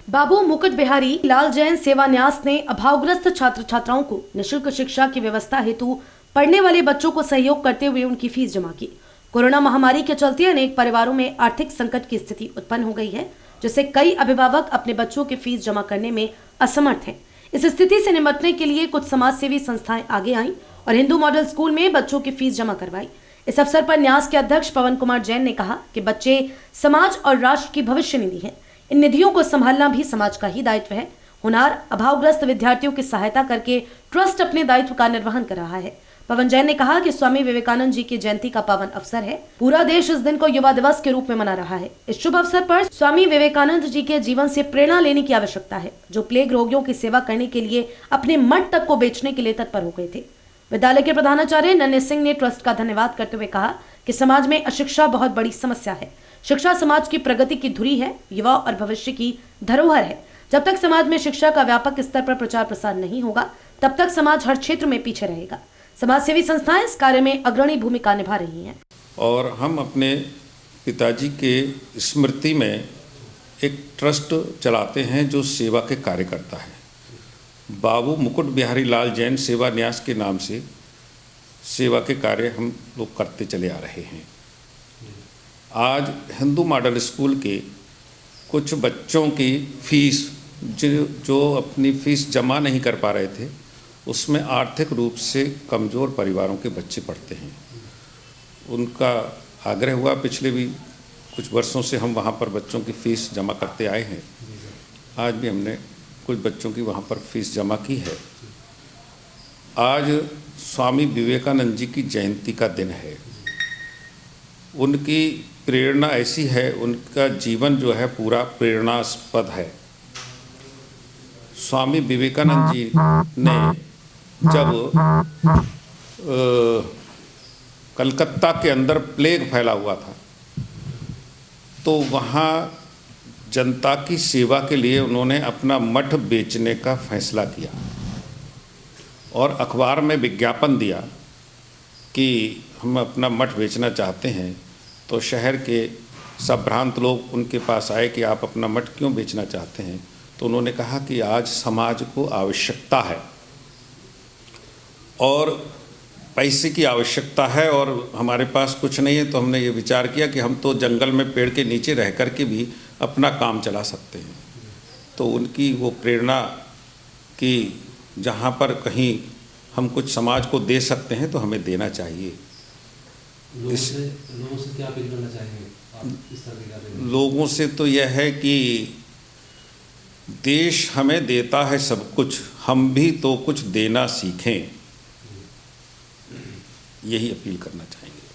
बाबू मुकुट बिहारी लाल जैन सेवा न्यास ने अभावग्रस्त छात्र छात्राओं को निःशुल्क शिक्षा की व्यवस्था हेतु पढ़ने वाले बच्चों को सहयोग करते हुए उनकी फीस जमा की। कोरोना महामारी के चलते अनेक परिवारों में आर्थिक संकट की स्थिति उत्पन्न हो गई है, जिससे कई अभिभावक अपने बच्चों की फीस जमा करने में असमर्थ हैं। इस स्थिति से निपटने के लिए कुछ समाज सेवी संस्थाएं आगे आईं और हिंदू मॉडल स्कूल में बच्चों की फीस जमा करवाई। इस अवसर पर न्यास के अध्यक्ष पवन कुमार जैन ने कहा कि बच्चे समाज और राष्ट्र की भविष्य निधि हैं। इन निधियों को संभालना भी समाज का ही दायित्व है। हुनार अभावग्रस्त विद्यार्थियों की सहायता करके ट्रस्ट अपने दायित्व का निर्वहन कर रहा है। पवन जैन ने कहा कि स्वामी विवेकानंद जी की जयंती का पावन अवसर है। पूरा देश इस दिन को युवा दिवस के रूप में मना रहा है। इस शुभ अवसर पर स्वामी विवेकानंद जी के जीवन से प्रेरणा लेने की आवश्यकता है, जो प्लेग रोगियों की सेवा करने के लिए अपने मठ तक को बेचने के लिए तत्पर हो गए थे। विद्यालय के प्रधानाचार्य नन्हे सिंह ने ट्रस्ट का धन्यवाद करते हुए कहा कि समाज में अशिक्षा बहुत बड़ी समस्या है। शिक्षा समाज की प्रगति की धुरी है, युवा और भविष्य की धरोहर है। जब तक समाज में शिक्षा का व्यापक स्तर पर प्रचार प्रसार नहीं होगा, तब तक समाज हर क्षेत्र में पीछे रहेगा। समाज सेवी संस्थाएं इस कार्य में अग्रणी भूमिका निभा रही हैं। और हम अपने पिताजी के स्मृति में एक ट्रस्ट चलाते हैं जो सेवा के कार्य करता है। बाबू मुकुट बिहारी लाल जैन सेवा न्यास के नाम से सेवा के कार्य हम लोग करते चले आ रहे हैं। आज हिंदू मॉडल स्कूल के कुछ बच्चों की फीस जो अपनी फीस जमा नहीं कर पा रहे थे, उसमें आर्थिक रूप से कमज़ोर परिवारों के बच्चे पढ़ते हैं। उनका आग्रह हुआ, पिछले भी कुछ वर्षों से हम वहाँ पर बच्चों की फ़ीस जमा करते आए हैं। आज भी हमने कुछ बच्चों की वहाँ पर फीस जमा की है। आज स्वामी विवेकानंद जी की जयंती का दिन है। उनकी प्रेरणा ऐसी है, उनका जीवन जो है पूरा प्रेरणास्पद है। स्वामी विवेकानंद जी ने जब कलकत्ता के अंदर प्लेग फैला हुआ था, तो वहाँ जनता की सेवा के लिए उन्होंने अपना मठ बेचने का फैसला किया और अखबार में विज्ञापन दिया कि हम अपना मठ बेचना चाहते हैं। तो शहर के संभ्रांत लोग उनके पास आए कि आप अपना मठ क्यों बेचना चाहते हैं। तो उन्होंने कहा कि आज समाज को आवश्यकता है और पैसे की आवश्यकता है और हमारे पास कुछ नहीं है। तो हमने ये विचार किया कि हम तो जंगल में पेड़ के नीचे रह कर के भी अपना काम चला सकते हैं। तो उनकी वो प्रेरणा कि जहाँ पर कहीं हम कुछ समाज को दे सकते हैं तो हमें देना चाहिए। लोगों से क्या अपील करना चाहेंगे आप इस तरह का? लोगों से तो यह है कि देश हमें देता है सब कुछ, हम भी तो कुछ देना सीखें, यही अपील करना चाहेंगे।